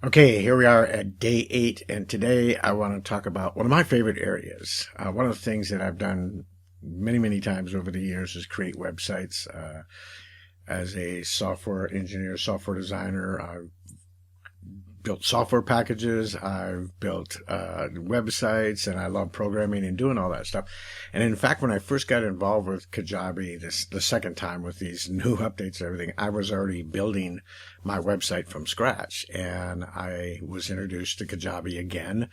Okay, here we are at day 8, and today I want to talk about one of my favorite areas. One of the things that I've done many times over the years is create websites. As a software engineer, software designer, I've built software packages, I've built websites, and I love programming and doing all that stuff. And in fact, when I first got involved with Kajabi the second time with these new updates and everything, I was already building my website from scratch, and I was introduced to Kajabi again,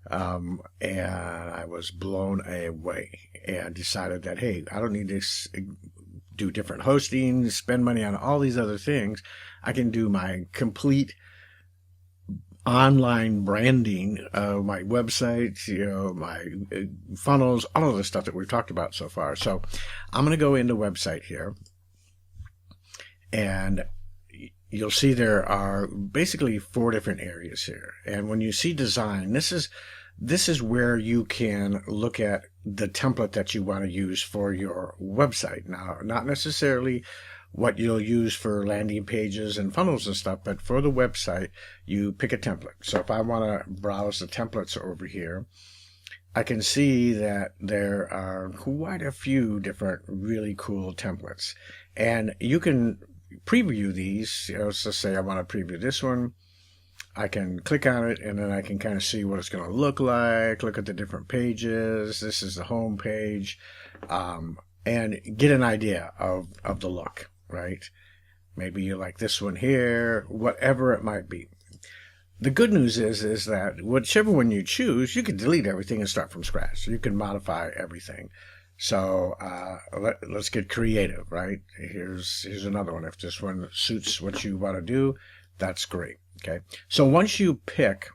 and I was blown away and decided that, hey, I don't need to do different hosting, spend money on all these other things. I can do my complete online branding, my website, my funnels, all of the stuff that we've talked about so far. So I'm going to go into website here, and you'll see there are basically 4 different areas here. And when you see design, this is where you can look at the template that you want to use for your website. Now, not necessarily what you'll use for landing pages and funnels and stuff, but for the website, you pick a template. So if I want to browse the templates over here, I can see that there are quite a few different really cool templates. And you can preview these. Let's just say I want to preview this one. I can click on it, and then I can kind of see what it's going to look like, look at the different pages. This is the home page, and get an idea of the look. Right? Maybe you like this one here, whatever it might be. The good news is that whichever one you choose, you can delete everything and start from scratch. You can modify everything. So let's get creative, right? Here's another one. If this one suits what you want to do, that's great. Okay. So once you pick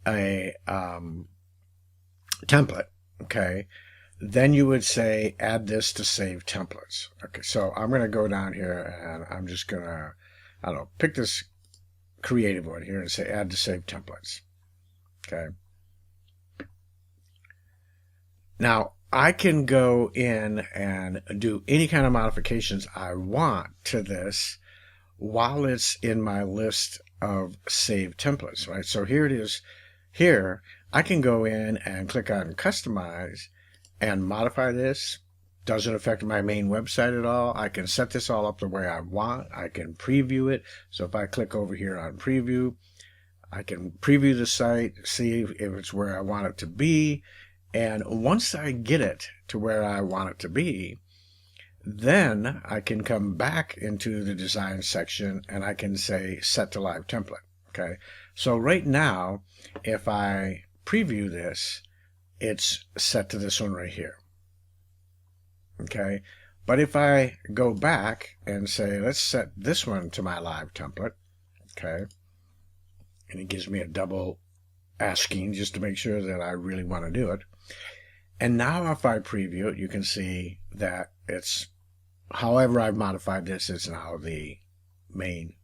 a template, okay, then you would say, add this to save templates. Okay, so I'm going to go down here, and I'm just going to, I don't know, pick this creative one here and say, add to save templates. Okay. Now, I can go in and do any kind of modifications I want to this while it's in my list of saved templates, right? So here it is. Here, I can go in and click on Customize and modify this. Doesn't affect my main website at all. I can set this all up the way I want. I can preview it. So if I click over here on preview, I can preview the site, see if it's where I want it to be. And once I get it to where I want it to be, then I can come back into the design section and I can say set to live template. Okay. So right now, if I preview this, it's set to this one right here. Okay. But if I go back and say, let's set this one to my live template. Okay. And it gives me a double asking just to make sure that I really want to do it. And now if I preview it, you can see that it's, however I've modified this, is now the main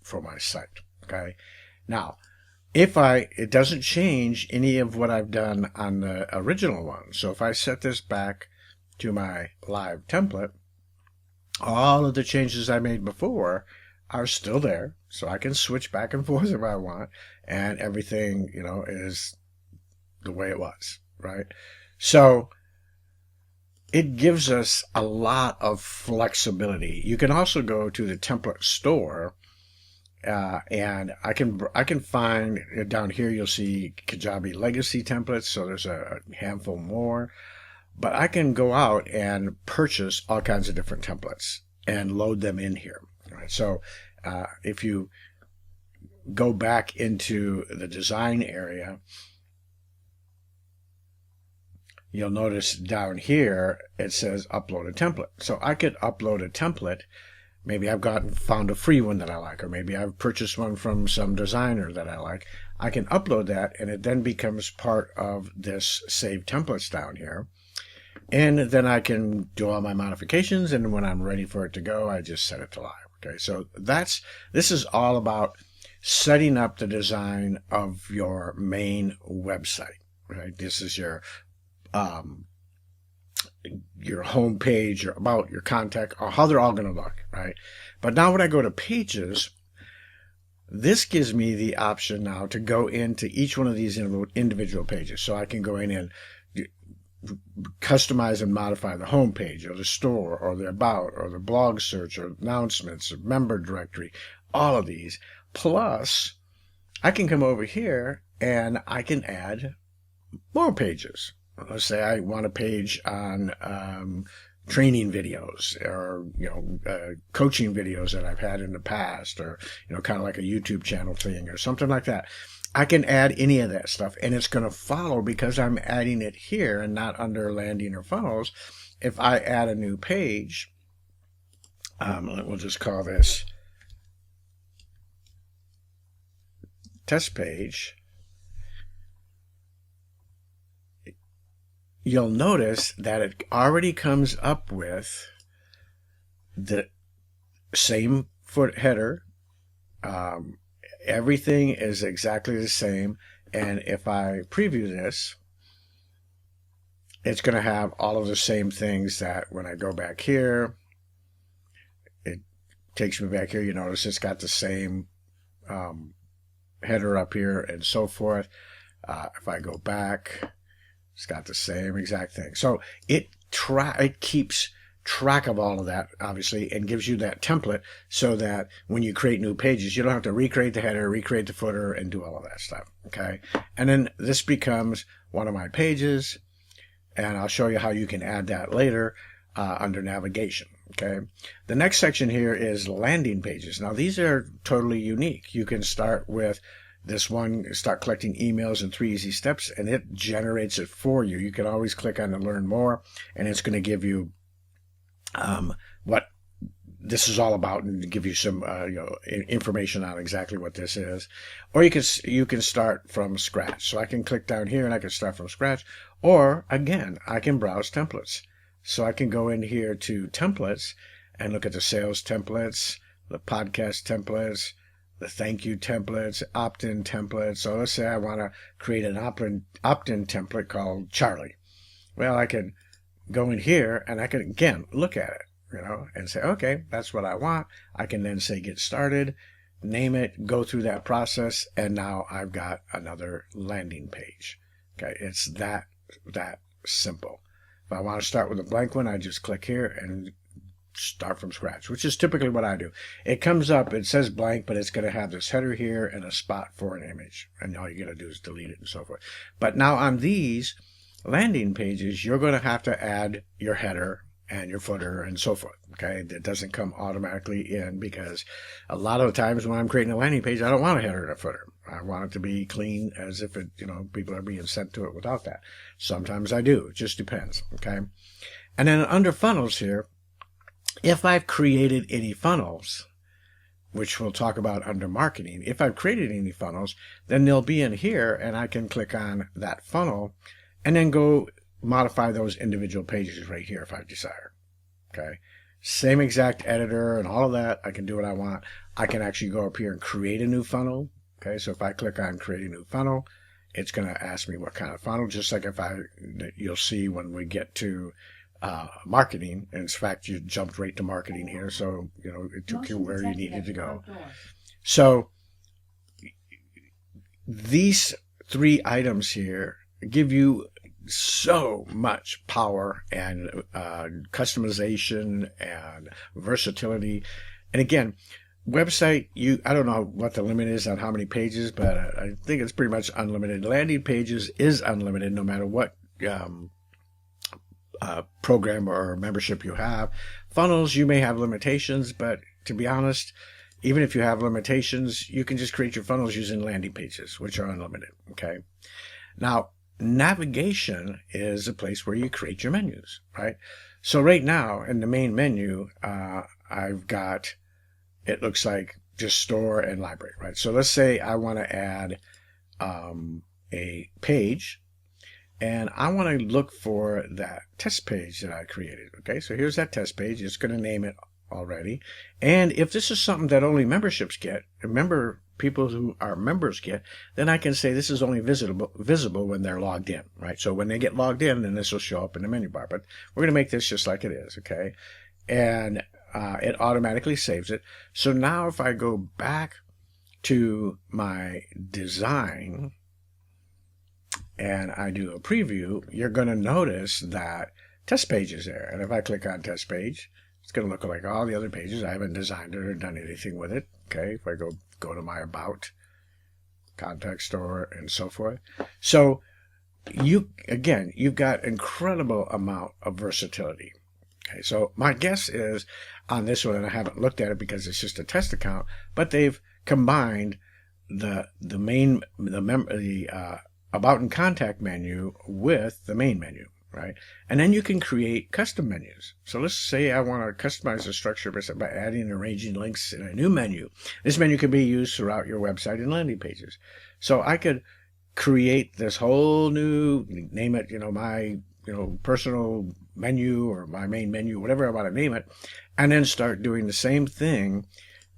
for my site. Okay. Now, it doesn't change any of what I've done on the original one. So if I set this back to my live template, all of the changes I made before are still there. So I can switch back and forth if I want, and everything, is the way it was, right? So it gives us a lot of flexibility. You can also go to the template store, and I can find down here. You'll see Kajabi legacy templates. So there's a handful more, but I can go out and purchase all kinds of different templates and load them in here. Right? So if you go back into the design area, you'll notice down here it says upload a template. So I could upload a template. Maybe I've found a free one that I like, or maybe I've purchased one from some designer that I like. I can upload that, and it then becomes part of this save templates down here. And then I can do all my modifications, and when I'm ready for it to go, I just set it to live. Okay, so this is all about setting up the design of your main website. Right? This is your home page, your about, your contact, or how they're all going to look, right? But now when I go to pages, This gives me the option now to go into each one of these individual pages. So I can go in and customize and modify the home page or the store or the about or the blog search or announcements or member directory, all of these. Plus, I can come over here and I can add more pages. Let's say I want a page on training videos or coaching videos that I've had in the past, or kind of like a YouTube channel thing or something like that. I can add any of that stuff, and it's going to follow because I'm adding it here and not under landing or funnels. If I add a new page, we'll just call this test page. You'll notice that it already comes up with the same foot header. Everything is exactly the same. And if I preview this, it's going to have all of the same things that when I go back here, it takes me back here. You notice it's got the same header up here and so forth. If I go back, it's got the same exact thing. So it keeps track of all of that, obviously, and gives you that template so that when you create new pages, you don't have to recreate the header, recreate the footer, and do all of that stuff. Okay. And then this becomes one of my pages, and I'll show you how you can add that later under navigation. Okay. The next section here is landing pages. Now, these are totally unique. You can start with this one, start collecting emails in 3 easy steps, and it generates it for you. You can always click on to learn more, and it's going to give you what this is all about and give you some information on exactly what this is. Or you can start from scratch. So I can click down here and I can start from scratch. Or again, I can browse templates. So I can go in here to templates and look at the sales templates, the podcast templates, the thank you templates, opt-in templates. So let's say I want to create an opt-in template called Charlie. Well, I can go in here and I can again look at it, and say, okay, that's what I want. I can then say get started, name it, go through that process, and now I've got another landing page. Okay, it's that simple. If I want to start with a blank one, I just click here and start from scratch, which is typically what I do. It comes up, it says blank, but it's going to have this header here and a spot for an image, and all you got to do is delete it and so forth. But now on these landing pages, you're going to have to add your header and your footer and so forth. Okay, it doesn't come automatically in because a lot of the times when I'm creating a landing page, I don't want a header and a footer. I want it to be clean as if it, people are being sent to it without that. Sometimes I do. It just depends. Okay, and then under funnels here, if I've created any funnels, which we'll talk about under marketing, if I've created any funnels, then they'll be in here, and I can click on that funnel and then go modify those individual pages right here if I desire. Okay. Same exact editor and all of that. I can do what I want. I can actually go up here and create a new funnel. Okay. So if I click on create a new funnel, it's going to ask me what kind of funnel, just like you'll see when we get to marketing. And in fact, you jumped right to marketing here. So, it took you where you needed to go. So these 3 items here give you so much power and customization and versatility. And again, website, I don't know what the limit is on how many pages, but I think it's pretty much unlimited. Landing pages is unlimited no matter what program or membership you have. Funnels, you may have limitations, but to be honest, even if you have limitations, you can just create your funnels using landing pages, which are unlimited. Okay. Now, navigation is a place where you create your menus, right? So right now in the main menu, I've got, it looks like just store and library, right? So let's say I want to add a page, and I want to look for that test page that I created. Okay, so here's that test page. It's going to name it already. And if this is something that only memberships get, people who are members get, then I can say this is only visible when they're logged in, right? So when they get logged in, then this will show up in the menu bar. But we're going to make this just like it is, okay? And it automatically saves it. So now if I go back to my design and I do a preview, you're going to notice that test page is there. And if I click on test page, it's going to look like all the other pages. I haven't designed it or done anything with it. Okay, if I go to my about, contact store, and so forth. So you've got incredible amount of versatility. Okay, so my guess is on this one, and I haven't looked at it because it's just a test account, but they've combined the about and contact menu with the main menu, right? And then you can create custom menus. So let's say I want to customize the structure by adding and arranging links in a new menu. This menu can be used throughout your website and landing pages. So I could create this whole new, name it, my, personal menu or my main menu, whatever I want to name it, and then start doing the same thing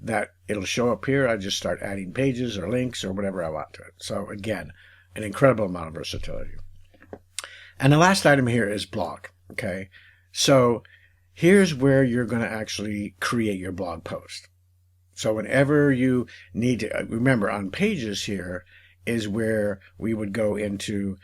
that it'll show up here. I just start adding pages or links or whatever I want to it. So again, an incredible amount of versatility. And the last item here is blog. Okay. So here's where you're going to actually create your blog post. So whenever you need to, remember on pages here is where we would go into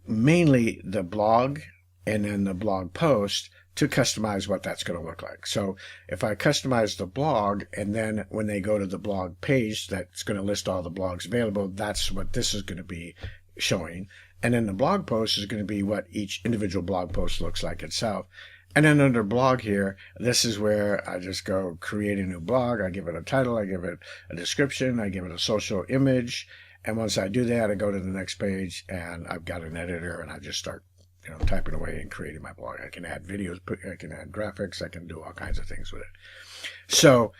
mainly the blog and then the blog post to customize what that's going to look like. So if I customize the blog and then when they go to the blog page, that's going to list all the blogs available. That's what this is going to be showing. And then the blog post is going to be what each individual blog post looks like itself. And then under blog here, this is where I just go create a new blog. I give it a title. I give it a description. I give it a social image. And once I do that, I go to the next page and I've got an editor and I just start typing away and creating my blog. I can add videos, I can add graphics, I can do all kinds of things with it. So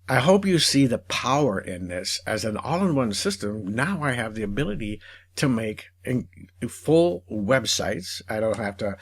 I hope you see the power in this as an all-in-one system. Now I have the ability to make full websites. I don't have to,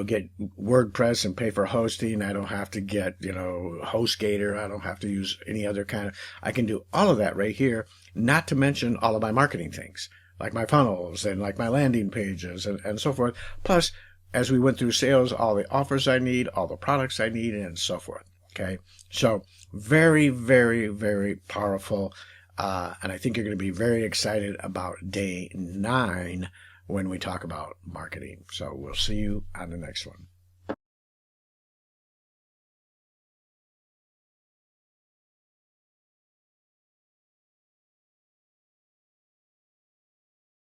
get WordPress and pay for hosting. I don't have to get, HostGator. I don't have to use any other kind of, I can do all of that right here, not to mention all of my marketing things, like my funnels and like my landing pages and so forth. Plus, as we went through sales, all the offers I need, all the products I need, and so forth. Okay. So very, very, very powerful. And I think you're going to be very excited about day 9 when we talk about marketing. So we'll see you on the next one.